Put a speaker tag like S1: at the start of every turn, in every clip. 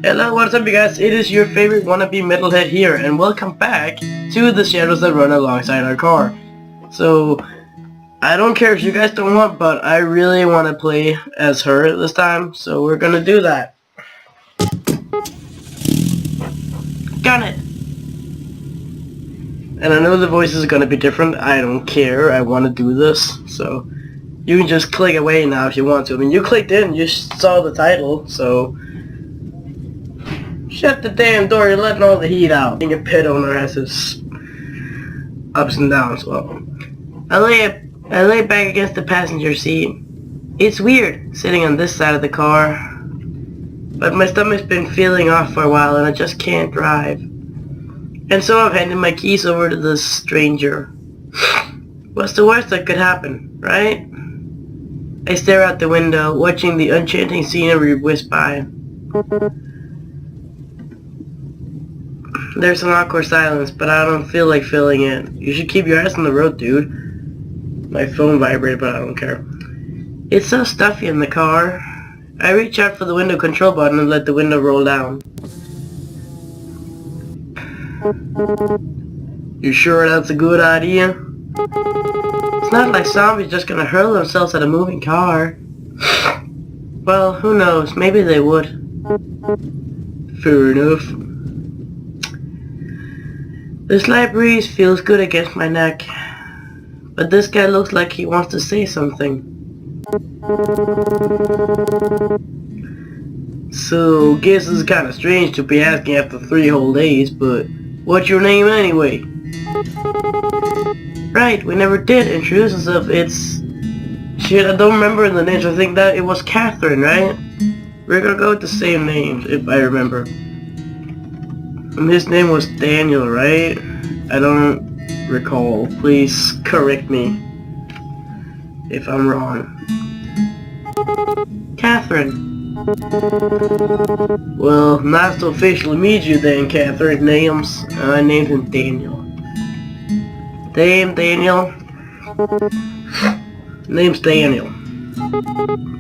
S1: Hello, what's up you guys? It is your favorite wannabe metalhead here, and welcome back to the shadows that run alongside our car. So, I don't care if you guys don't want, but I really want to play as her this time, so we're gonna do that. Got it! And I know the voice is gonna be different, I don't care, I want to do this, so you can just click away now if you want to. I mean, you clicked in, you saw the title, so shut the damn door, you're letting all the heat out. Being a pet owner has its ups and downs. Well, I lay back against the passenger seat. It's weird sitting on this side of the car, but my stomach's been feeling off for a while and I just can't drive. And so I've handed my keys over to this stranger. What's the worst that could happen, right? I stare out the window, watching the enchanting scenery whiz by. There's an awkward silence, but I don't feel like filling it. You should keep your eyes on the road, dude. My phone vibrated, but I don't care. It's so stuffy in the car. I reach out for the window control button and let the window roll down. You sure that's a good idea? It's not like zombies just gonna hurl themselves at a moving car. Well, who knows? Maybe they would. Fair enough. The slight breeze feels good against my neck, but this guy looks like he wants to say something. So, guess it's kinda strange to be asking after 3 whole days, but what's your name anyway? Right, we never did introduce ourselves. It's... shit, I don't remember the names. I think that it was Catherine, right? We're gonna go with the same names, if I remember. And his name was Daniel, right? I don't recall. Please correct me if I'm wrong. Catherine. Well, nice to officially meet you then, Catherine. I named him Daniel. Damn, Daniel. Name's Daniel.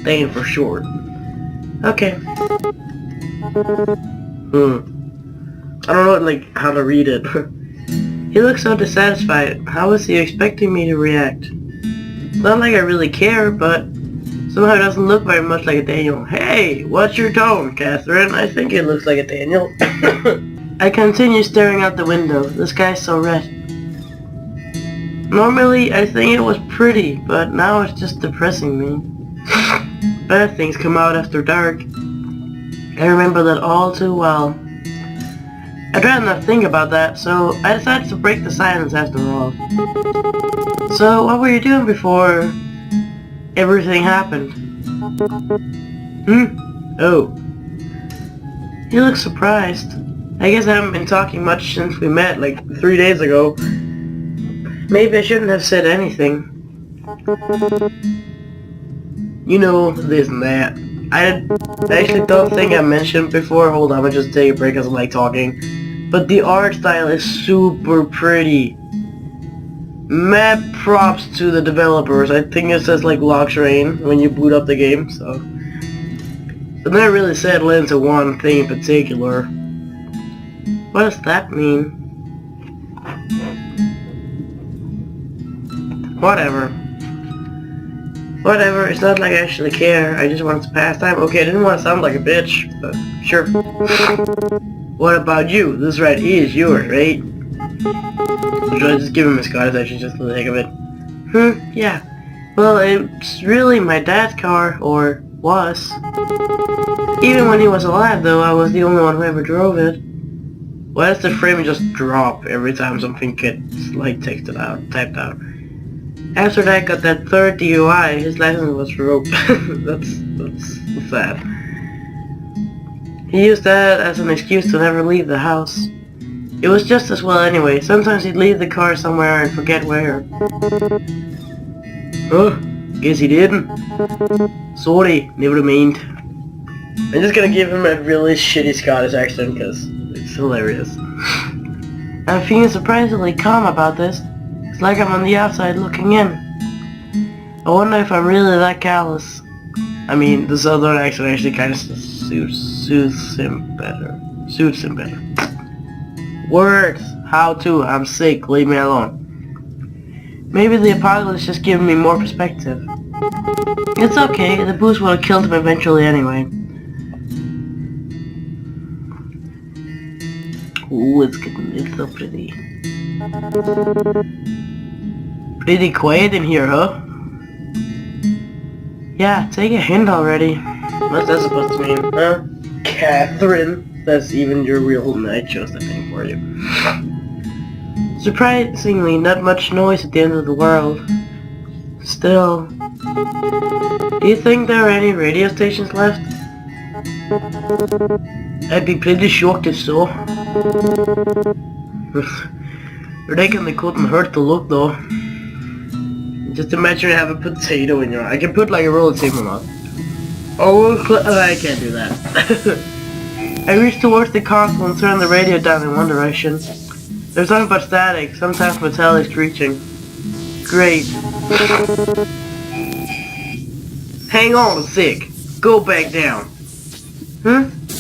S1: Dan for short. Okay. I don't know, like, how to read it. He looks so dissatisfied. How is he expecting me to react? Not like I really care, but somehow it doesn't look very much like a Daniel. Hey, what's your tone, Catherine? I think it looks like a Daniel. I continue staring out the window. The sky's so red. Normally, I think it was pretty, but now it's just depressing me. Bad things come out after dark. I remember that all too well. I'd rather not think about that, so I decided to break the silence after all. So, what were you doing before everything happened? Oh. He looks surprised. I guess I haven't been talking much since we met, like 3 days ago. Maybe I shouldn't have said anything. You know, this and that. I actually don't think I mentioned before. Hold on, I'll just take a break because I like talking. But the art style is super pretty. Mad props to the developers. I think it says like lock rain when you boot up the game, so. But not really settle into one thing in particular. What does that mean? Whatever. Whatever, it's not like I actually care. I just wanted to pass time. Okay, I didn't want to sound like a bitch, but sure. What about you? This ride is yours, right? Should I just give him a Scottish accent just for the heck of it? Yeah. Well, it's really my dad's car, or was. Even when he was alive, though, I was the only one who ever drove it. Why does the frame just drop every time something gets, like, typed out? After that got that 3rd DUI, his license was revoked. that's sad. He used that as an excuse to never leave the house. It was just as well anyway. Sometimes he'd leave the car somewhere and forget where. Oh, guess he didn't. Sorry, never mind. I'm just gonna give him a really shitty Scottish accent because it's hilarious. I'm feeling surprisingly calm about this. It's like I'm on the outside looking in. I wonder if I'm really that callous. I mean, the southern accent actually kind of Suits him better. Suits him better. Words! How to? I'm sick, leave me alone. Maybe the apocalypse just giving me more perspective. It's okay, the boost would have killed him eventually anyway. Ooh, it's so pretty. Pretty quiet in here, huh? Yeah, take a hint already. What's that supposed to mean, huh? Catherine? That's even your real name. I chose that name for you. Surprisingly, not much noise at the end of the world. Still, do you think there are any radio stations left? I'd be pretty shocked if so. Reckon they couldn't hurt to look though. Just imagine you have a potato in your eye. I can put like a roll of tape in my mouth. Oh, I can't do that. I reached towards the console and turned the radio down in one direction. There's nothing but static, sometimes metallic screeching. Great. Hang on a sec. Go back down.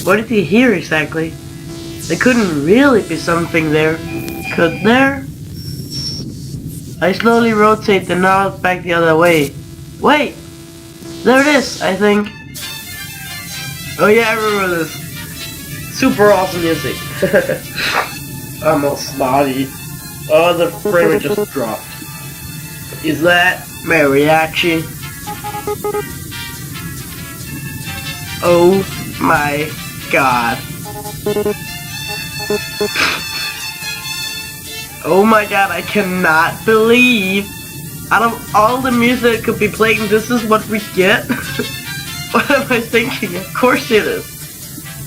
S1: What did he hear exactly? There couldn't really be something there. Could there? I slowly rotate the knob back the other way. Wait! There it is, I think. Oh yeah, I remember this. Super awesome music. I'm all snotty. Oh, the frame rate just dropped. Is that mariachi? Oh my god. Oh my god, I cannot believe out of all the music that could be playing, this is what we get? What am I thinking? Of course it is.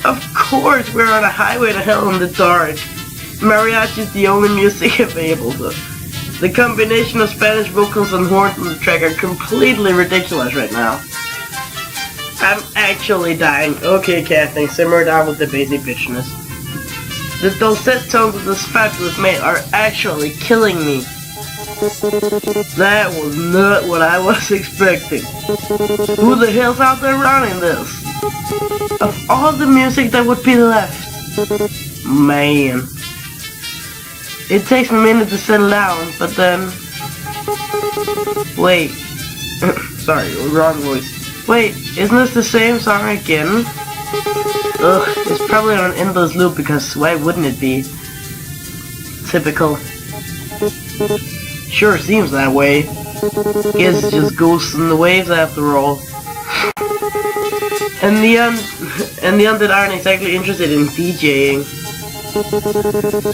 S1: Of course we're on a highway to hell in the dark. Mariachi is the only music available to us. The combination of Spanish vocals and horns on the track are completely ridiculous right now. I'm actually dying. Okay, Kathleen, simmer down with the basic bitchness. The dulcet tones of this fabulous mate are actually killing me. That was not what I was expecting. Who the hell's out there running this? Of all the music that would be left. Man. It takes me a minute to settle down, but then... Wait. Sorry, wrong voice. Wait, isn't this the same song again? Ugh, it's probably on an endless loop because why wouldn't it be? Typical. Sure seems that way. Guess it's just ghosts in the waves after all. And the undead aren't exactly interested in DJing.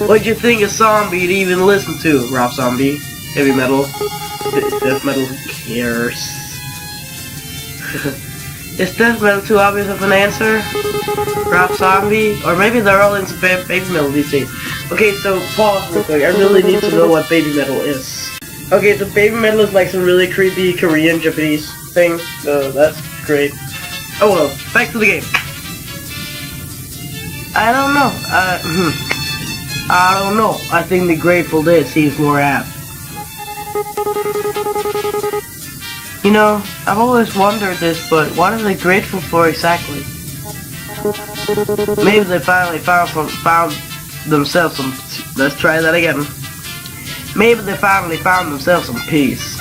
S1: What'd you think of Zombie to even listen to, Rob Zombie? Heavy metal. Death metal, who cares? Is death metal too obvious of an answer? Rob Zombie? Or maybe they're all into baby metal these days. Okay, so pause real quick. I really need to know what baby metal is. Okay, so baby metal is like some really creepy Korean, Japanese thing. So that's great. Oh well, back to the game. I don't know. I don't know. I think the Grateful Dead seems more apt. You know, I've always wondered this, but what are they grateful for exactly? Maybe they finally found themselves some... Let's try that again. Maybe they finally found themselves some peace.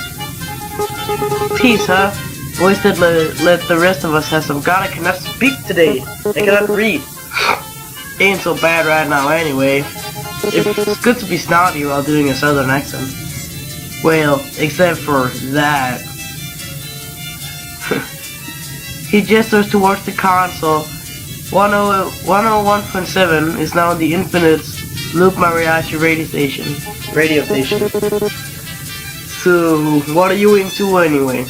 S1: Peace, huh? Boys that let the rest of us have some God I cannot speak today. I cannot read. Ain't so bad right now anyway. It's good to be snotty while doing a southern accent. Well, except for that. He gestures towards the console. 101.7 is now the infinite loop mariachi radio station. So, what are you into anyway?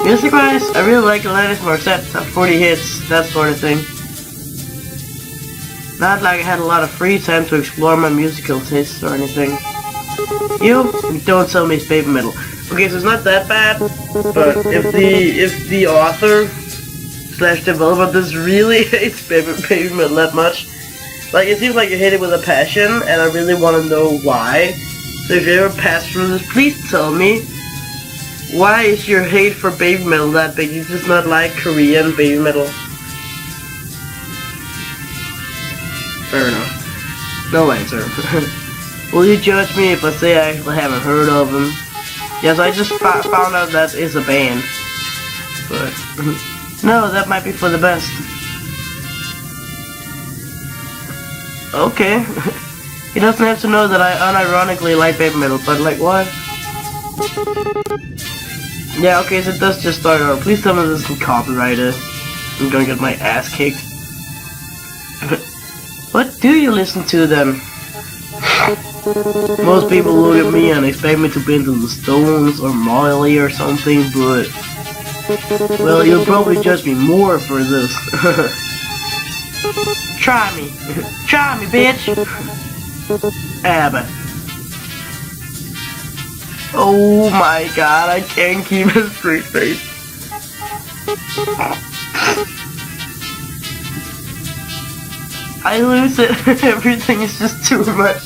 S1: Music-wise, I really like Alanis Morissette, top 40 hits, that sort of thing. Not like I had a lot of free time to explore my musical tastes or anything. You don't tell me it's baby metal. Okay, so it's not that bad, but if the author / developer this really hates baby metal that much, like it seems like you hate it with a passion, and I really want to know why. So if you ever pass through this, please tell me. Why is your hate for baby metal that big? You just not like Korean baby metal? fair enough. No answer. Will you judge me if I say I actually haven't heard of them? Yes, I just found out that is a band. But, no, that might be for the best. Okay. He doesn't have to know that I unironically like baby metal, but like what? Yeah, okay, so it does just start over. Please tell me this isn't copyrighted. I'm gonna get my ass kicked. What do you listen to then? Most people look at me and expect me to be into the Stones or Molly or something, but... well, you'll probably judge me more for this. Try me. Try me, bitch! ABBA. Oh my god, I can't keep a straight face. I lose it. Everything is just too much.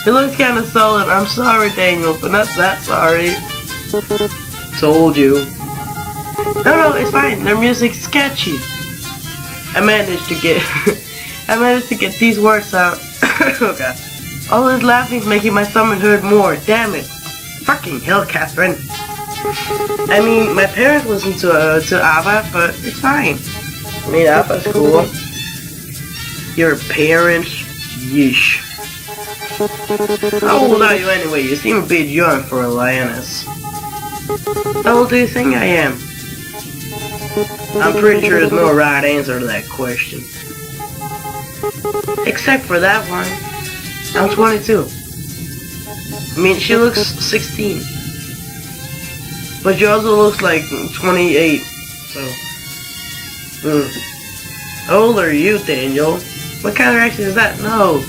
S1: It looks kinda solid. I'm sorry, Daniel, but not that sorry. Told you. No, it's fine. Their music's sketchy. I managed to get these words out. Okay. All this laughing's making my stomach hurt more. Damn it. Fucking hell, Catherine. I mean, my parents listen to ABBA, but it's fine. I mean, ABBA's cool. Your parents? Yeesh. How old are you anyway? You seem a bit young for a lioness. How old do you think I am? I'm pretty sure there's no right answer to that question. Except for that one. I'm 22. I mean, she looks 16. But she also looks like 28. So. How old are you, Daniel? What kind of accent is that? No.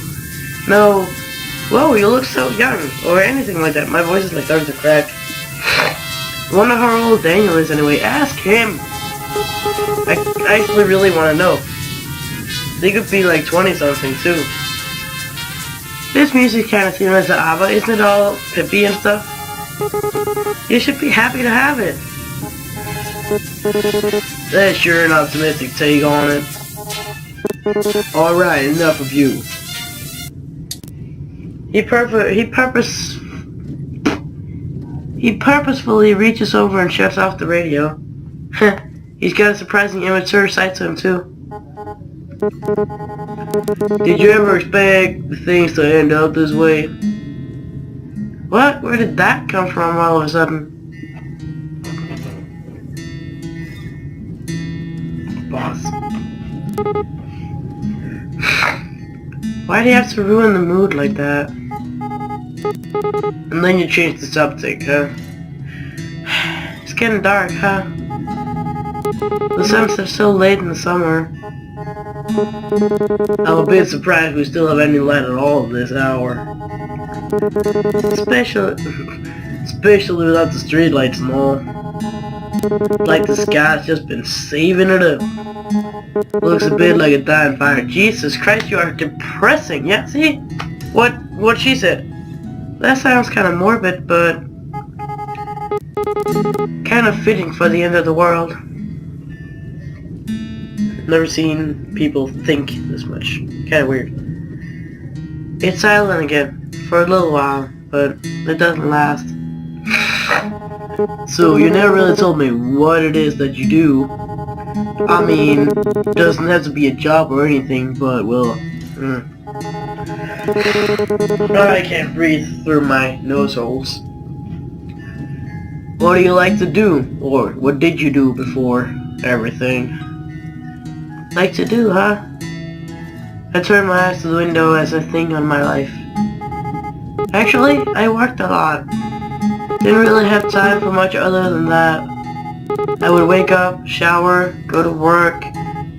S1: Whoa, you look so young. Or anything like that. My voice is like starting to crack. I wonder how old Daniel is anyway. Ask him. I actually really want to know. They could be like 20 something too. This music kind of similar to ABBA, isn't it all pippy and stuff? You should be happy to have it. That's sure an optimistic take on it. Alright, enough of you. He purposefully reaches over and shuts off the radio. He's got a surprisingly immature side to him too. Did you ever expect things to end up this way? What? Where did that come from all of a sudden? Boss. Why do you have to ruin the mood like that? And then you change the subject, huh? It's getting dark, huh? The sunset's so late in the summer. I'm a bit surprised we still have any light at all at this hour. Especially without the streetlights and all. Like the sky's just been saving it up. Looks a bit like a dying fire. Jesus Christ, you are depressing. Yeah, see? What she said. That sounds kind of morbid, but kind of fitting for the end of the world. Never seen people think this much. Kinda weird. It's silent again, for a little while, but it doesn't last. So, you never really told me what it is that you do. I mean, doesn't have to be a job or anything, but, well, I can't breathe through my nose holes. What do you like to do? Or, what did you do before everything? Like to do, huh? I turned my eyes to the window as I think on my life. Actually, I worked a lot. Didn't really have time for much other than that. I would wake up, shower, go to work,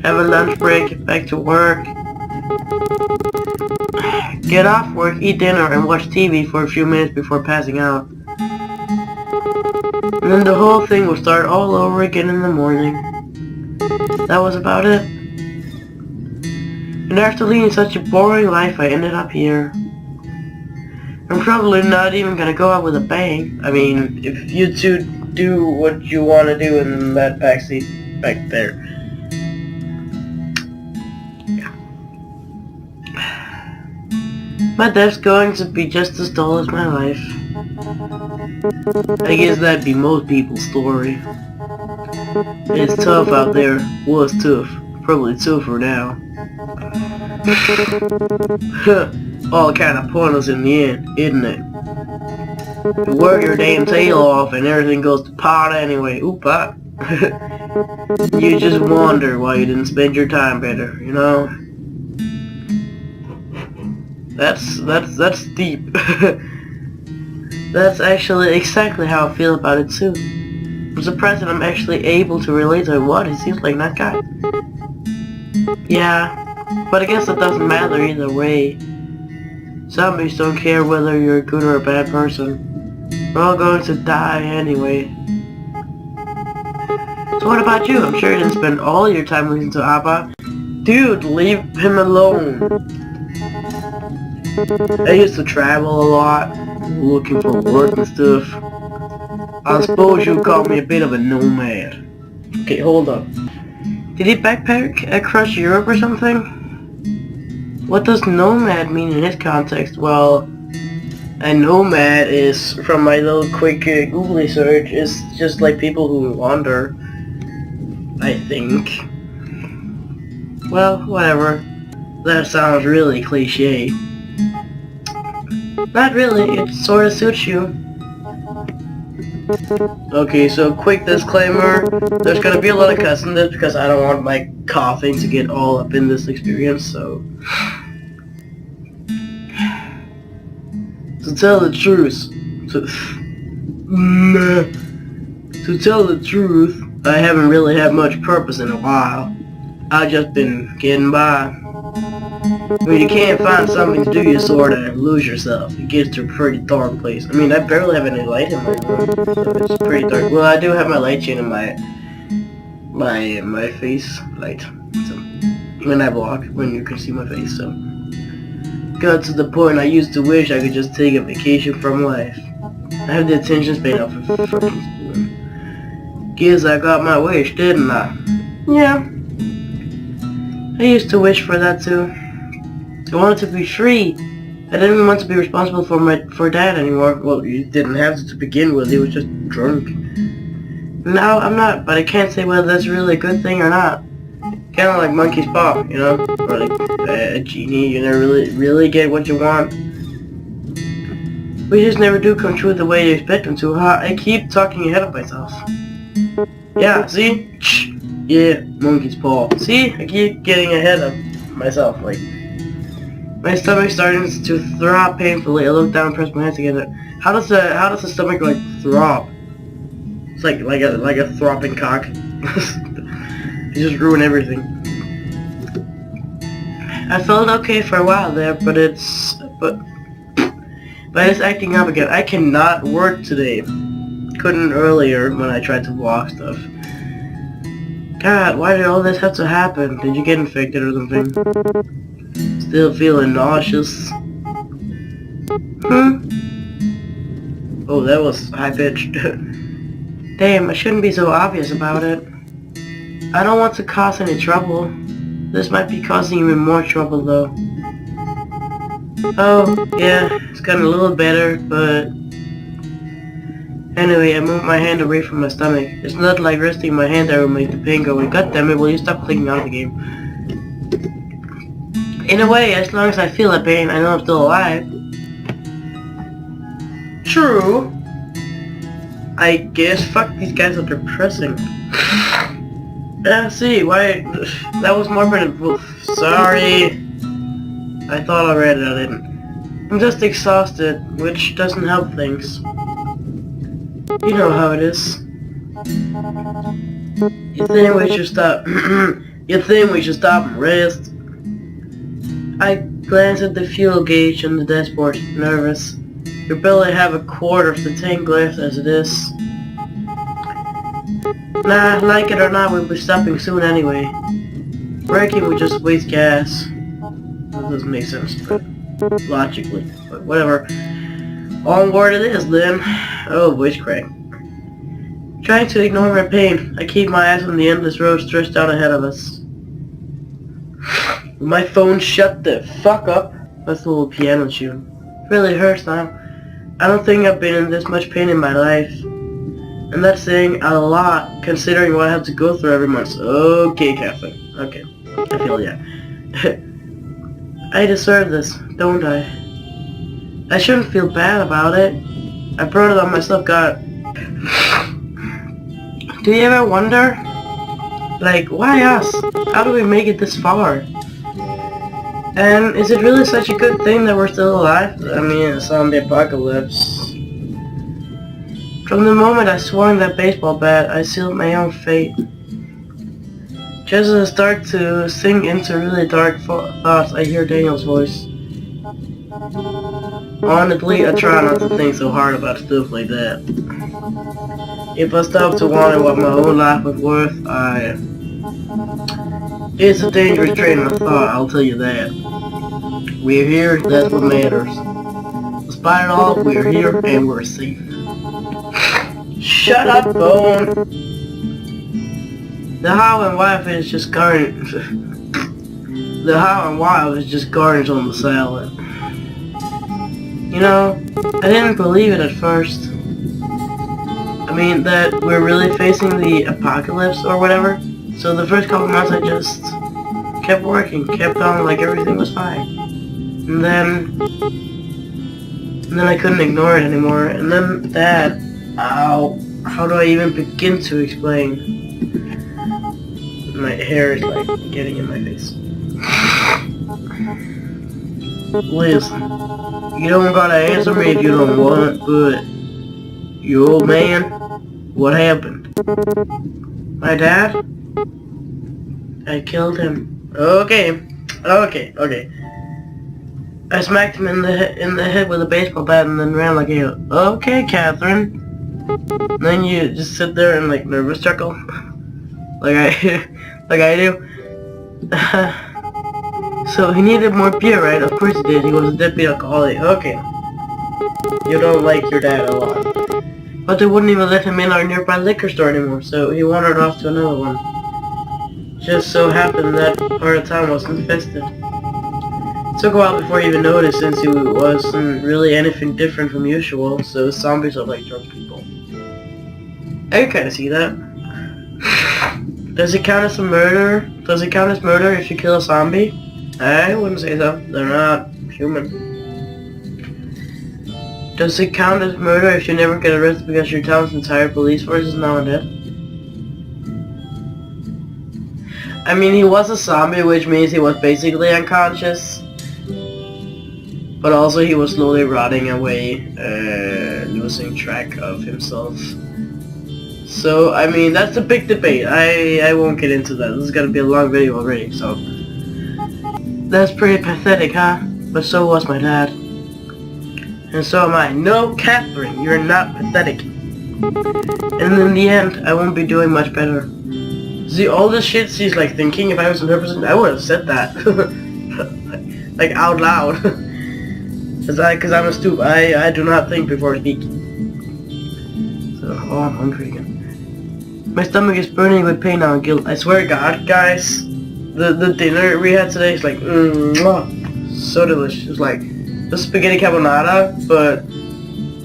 S1: have a lunch break, get back to work, get off work, eat dinner, and watch TV for a few minutes before passing out. And then the whole thing would start all over again in the morning. That was about it. And after leading such a boring life, I ended up here. I'm probably not even gonna go out with a bang. I mean, if you two do what you want to do in that backseat back there. Yeah. My death's going to be just as dull as my life. I guess that'd be most people's story. It's tough out there. Was tough. Probably tougher now. All kind of pointless in the end, isn't it? You work your damn tail off and everything goes to pot anyway. Oop, pot. You just wonder why you didn't spend your time better, you know? That's deep. That's actually exactly how I feel about it too. I'm surprised that I'm actually able to relate to what he seems like that guy. Yeah, but I guess it doesn't matter either way. Zombies don't care whether you're a good or a bad person. We're all going to die anyway. So what about you? I'm sure you didn't spend all your time listening to ABBA. Dude, leave him alone. I used to travel a lot, looking for work and stuff. I suppose you'd call me a bit of a nomad. Okay, hold up. Did he backpack across Europe or something? What does nomad mean in this context? Well, a nomad is, from my little quick Google search, is just like people who wander, I think. Well, whatever. That sounds really cliche. Not really, it sorta suits you. Okay, so quick disclaimer, there's gonna be a lot of cussing this because I don't want my coughing to get all up in this experience, so... To tell the truth, to tell the truth, I haven't really had much purpose in a while. I've just been getting by. When you can't find something to do, you sorta lose yourself. It gets to a pretty dark place. I mean, I barely have any light in my room, so it's pretty dark. Well, I do have my light chain in my face light. So when I walk, when you can see my face, so. Got to the point I used to wish I could just take a vacation from life. I have the attention span of a fucking spoon. Guess I got my wish, didn't I? Yeah. I used to wish for that too. I wanted to be free. I didn't want to be responsible for Dad anymore. Well, you didn't have to begin with. He was just drunk. Now I'm not, but I can't say whether that's really a good thing or not. Kind of like monkey's paw, you know, or like a genie. You never really get what you want. We just never do come true the way you expect them to, huh? I keep talking ahead of myself. Yeah, see? Yeah, monkey's paw. See? I keep getting ahead of myself, like... My stomach's starting to throb painfully. I look down and press my hands together. How does the stomach, like, throb? It's like a throbbing cock. You just ruin everything. I felt okay for a while there, but it's acting up again. I cannot work today. Couldn't earlier when I tried to walk stuff. God, why did all this have to happen? Did you get infected or something? Still feeling nauseous? Oh, that was high-pitched. Damn, I shouldn't be so obvious about it. I don't want to cause any trouble. This might be causing even more trouble, though. Oh, yeah, it's gotten a little better, but... Anyway, I moved my hand away from my stomach. It's not like resting my hand that will make the pain go away. God damn it, will you stop clicking out of the game? In a way, as long as I feel the pain, I know I'm still alive. True. I guess, fuck, these guys are depressing. See, why, that was more than, sorry. I thought I read it, I didn't. I'm just exhausted, which doesn't help things. You know how it is. You think we should stop, you think we should stop and rest? I glanced at the fuel gauge on the dashboard, nervous. You barely have a quarter of the tank left as it is. Nah, like it or not, we'll be stopping soon anyway. Braking would just waste gas. That doesn't make sense, but logically, but whatever. Onward it is then. Oh, voice crack. Trying to ignore my pain, I keep my eyes on the endless road stretched out ahead of us. My phone shut the fuck up. That's a little piano tune. Really hurts now. I don't think I've been in this much pain in my life. And that's saying a lot, considering what I have to go through every month. Okay, Catherine. Okay. I feel ya. I deserve this, don't I? I shouldn't feel bad about it. I brought it on myself, God. Do you ever wonder? Like, why us? How do we make it this far? And is it really such a good thing that we're still alive? I mean, a zombie apocalypse. From the moment I swung that baseball bat, I sealed my own fate. Just as I start to sink into really dark thoughts, I hear Daniel's voice. Honestly, I try not to think so hard about stuff like that. If I stop to wonder what my own life was worth, it's a dangerous train of thought, I'll tell you that. We're here, that's what matters. Despite it all, we're here and we're safe. Shut up, Bone! The how and why of it is just garnish. The how and why of it is just garnish on the salad. You know, I didn't believe it at first. I mean, that we're really facing the apocalypse or whatever. So the first couple months I just kept working, kept on like everything was fine. And then I couldn't ignore it anymore. And then that, ow, how do I even begin to explain? My hair is like getting in my face. Liz, you don't gotta answer me if you don't want, but you old man, what happened? My dad? I killed him. Okay. I smacked him in the head with a baseball bat and then ran like a okay, Catherine. And then you just sit there and like nervous chuckle, like I do. So he needed more beer, right? Of course he did. He was a deadbeat alcoholic. Okay. You don't like your dad a lot. But they wouldn't even let him in our nearby liquor store anymore, so he wandered off to another one. Just so happened that part of town was infested. It took a while before he even noticed, since he wasn't really anything different from usual, so zombies are like drunk people. I can kinda see that. Does it count as a murder? Does it count as murder if you kill a zombie? I wouldn't say so. They're not human. Does it count as murder if you never get arrested because your town's entire police force is now dead? I mean, he was a zombie, which means he was basically unconscious. But also he was slowly rotting away, losing track of himself. So, I mean, that's a big debate. I won't get into that. This is gonna be a long video already, so... That's pretty pathetic, huh? But so was my dad. And so am I. No, Catherine, you're not pathetic. And in the end, I won't be doing much better. See, all this shit she's like thinking, if I was in her position, I would have said that. like out loud. Cause I'm a stoop. I do not think before speaking. So, oh, I'm hungry again. My stomach is burning with pain now and guilt. I swear to God, guys, the dinner we had today is like, so delicious. Like, the spaghetti carbonara, but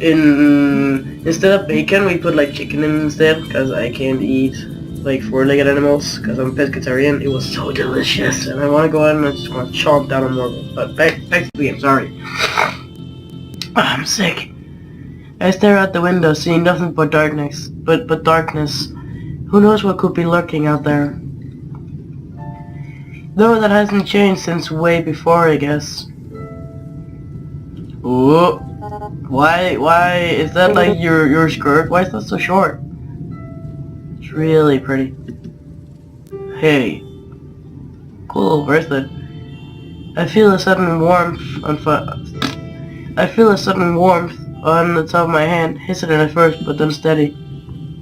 S1: instead of bacon, we put like chicken in instead, because I can't eat like four-legged animals, because I'm a pescatarian. It was so delicious, and I want to go out and I just want to chomp down on more of it. But back to the game, sorry. I'm sick. I stare out the window, seeing nothing but darkness. But darkness. Who knows what could be lurking out there? Though that hasn't changed since way before, I guess. Ooh. Why is that like your skirt? Why is that so short? It's really pretty. Hey. Cool, where's that? I feel a sudden warmth on the top of my hand, hesitant at first, but then steady.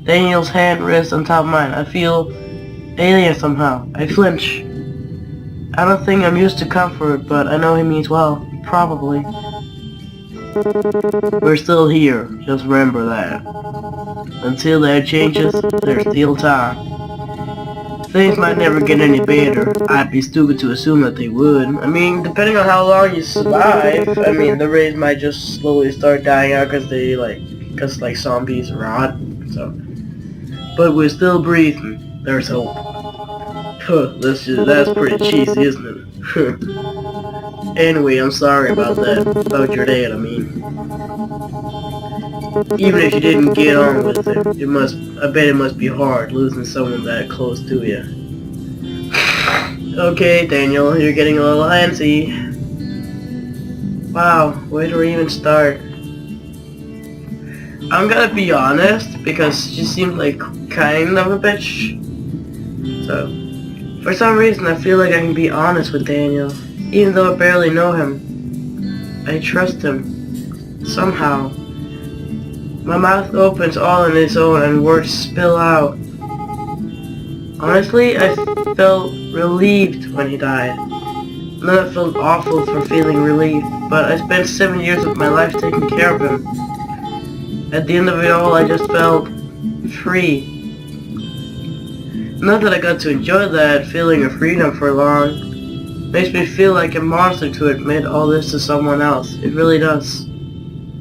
S1: Daniel's hand rests on top of mine. I feel alien somehow. I flinch. I don't think I'm used to comfort, but I know he means well. Probably. We're still here, just remember that. Until that changes, there's still time. Things might never get any better. I'd be stupid to assume that they would. I mean, depending on how long you survive, I mean, the race might just slowly start dying out because zombies rot. So, but we're still breathing. There's hope. Huh, that's pretty cheesy, isn't it? Anyway, I'm sorry about that. About your dad, I mean. Even if you didn't get on with it, I bet it must be hard losing someone that close to you. Okay, Daniel, you're getting a little antsy. Wow, where do we even start? I'm gonna be honest, because she seemed like kind of a bitch. So, for some reason I feel like I can be honest with Daniel, even though I barely know him. I trust him. Somehow. My mouth opens all on its own and words spill out. Honestly, I felt relieved when he died. Then I felt awful for feeling relieved, but I spent 7 years of my life taking care of him. At the end of it all, I just felt free. Not that I got to enjoy that feeling of freedom for long. Makes me feel like a monster to admit all this to someone else. It really does.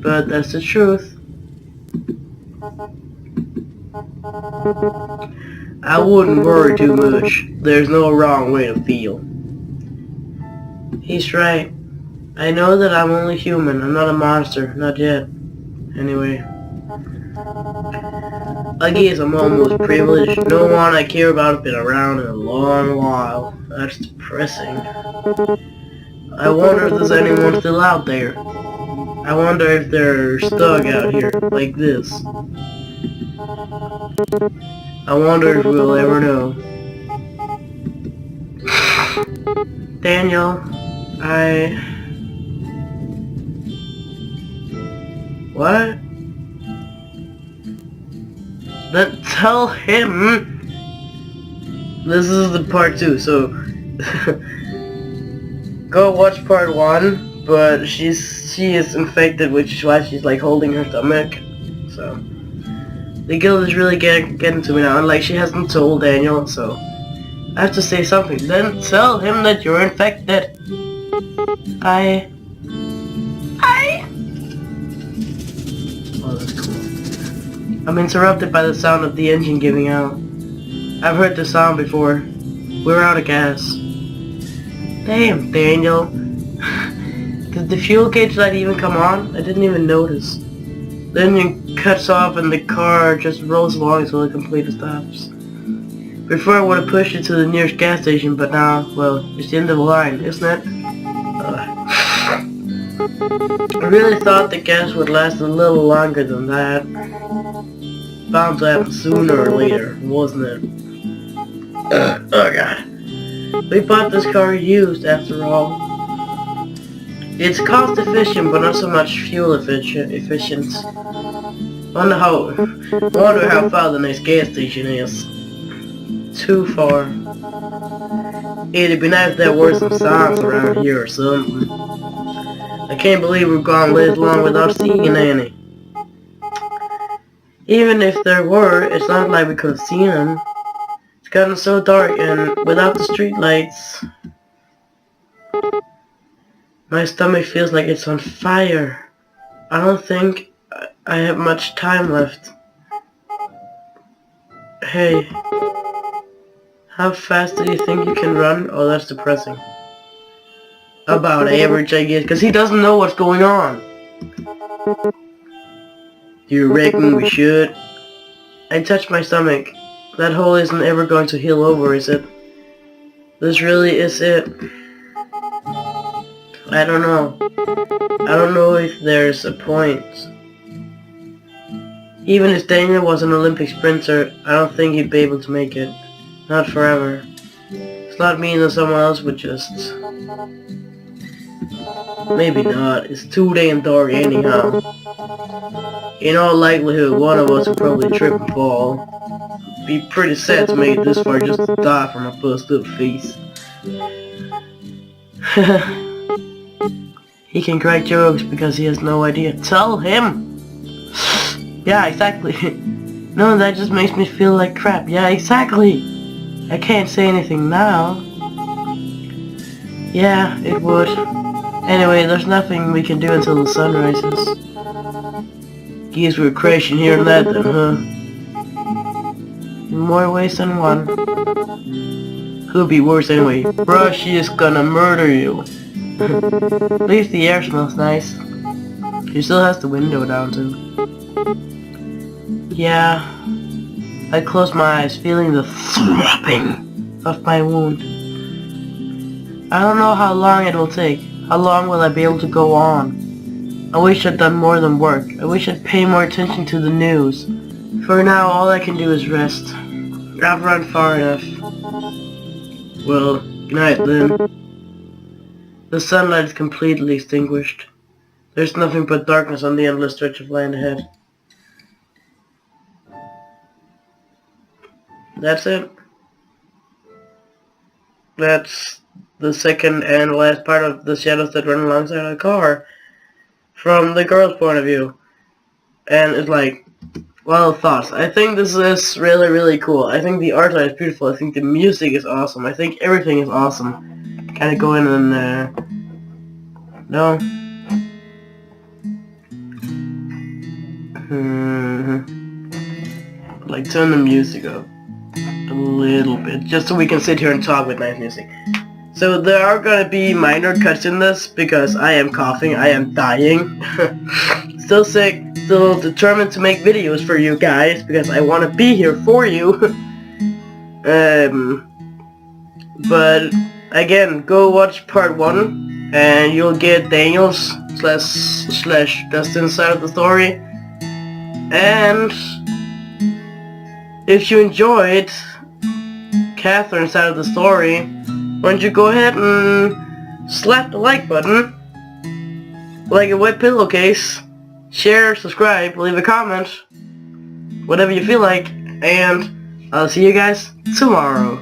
S1: But that's the truth. I wouldn't worry too much. There's no wrong way to feel. He's right. I know that I'm only human. I'm not a monster. Not yet. Anyway. I guess I'm almost privileged. No one I care about has been around in a long while. That's depressing. I wonder if there's anyone still out there. I wonder if they're stuck out here, like this. I wonder if we'll ever know. Daniel, What? Then tell him! This is the part 2, so... Go watch part 1, but she is infected, which is why she's like holding her stomach. So... The guild is really getting to me now, and like she hasn't told Daniel, so I have to say something. Then tell him that you're infected. Oh, that's cool. I'm interrupted by the sound of the engine giving out. I've heard the sound before. We're out of gas. Damn, Daniel. Did the fuel gauge light even come on? I didn't even notice. The engine cuts off and the car just rolls along until it completely stops. Before I would have pushed it to the nearest gas station, but now, well, it's the end of the line, isn't it? I really thought the gas would last a little longer than that. Bound to happen sooner or later, wasn't it? Oh god. We bought this car used, after all. It's cost efficient, but not so much fuel efficient. Wonder how far the next gas station is. Too far. It'd be nice if there were some signs around here or something. I can't believe we've gone this long without seeing any. Even if there were, it's not like we could have seen them. It's gotten so dark, and without the street lights, my stomach feels like it's on fire. I don't think I have much time left. Hey, how fast do you think you can run? Oh, that's depressing. About average, I guess, because he doesn't know what's going on. Do you reckon we should? I touched my stomach. That hole isn't ever going to heal over, is it? This really is it. I don't know. I don't know if there's a point. Even if Daniel was an Olympic sprinter, I don't think he'd be able to make it. Not forever. It's not me that someone else would just... Maybe not. It's too damn dark anyhow. In all likelihood, one of us would probably trip and fall. Be pretty sad to make it this far just to die from a busted up face. He can crack jokes because he has no idea. Tell him! Yeah, exactly. No, that just makes me feel like crap. Yeah, exactly. I can't say anything now. Yeah, it would. Anyway, there's nothing we can do until the sun rises. Guess we're crashing here and that then, huh? In more ways than one. Could be worse anyway. Bruh, she is gonna murder you. At least the air smells nice. She still has the window down too. Yeah. I close my eyes, feeling the throbbing of my wound. I don't know how long it will take. How long will I be able to go on? I wish I'd done more than work. I wish I'd pay more attention to the news. For now, all I can do is rest. I've run far enough. Well, good night then. The sunlight is completely extinguished. There's nothing but darkness on the endless stretch of land ahead. That's it. That's the second and last part of the shadows that run alongside a car. From the girl's point of view. And it's like, well, thoughts. I think this is really, really cool. I think the art is beautiful. I think the music is awesome. I think everything is awesome. Kind of go in and, no. Like, turn the music up a little bit, just so we can sit here and talk with nice music. So there are gonna be minor cuts in this because I am coughing, I am dying. Still sick, still determined to make videos for you guys because I want to be here for you. But again, go watch part 1 and you'll get Daniel's slash Dustin's side of the story. And if you enjoyed Catherine's side of the story, why don't you go ahead and slap the like button, like a wet pillowcase, share, subscribe, leave a comment, whatever you feel like, and I'll see you guys tomorrow.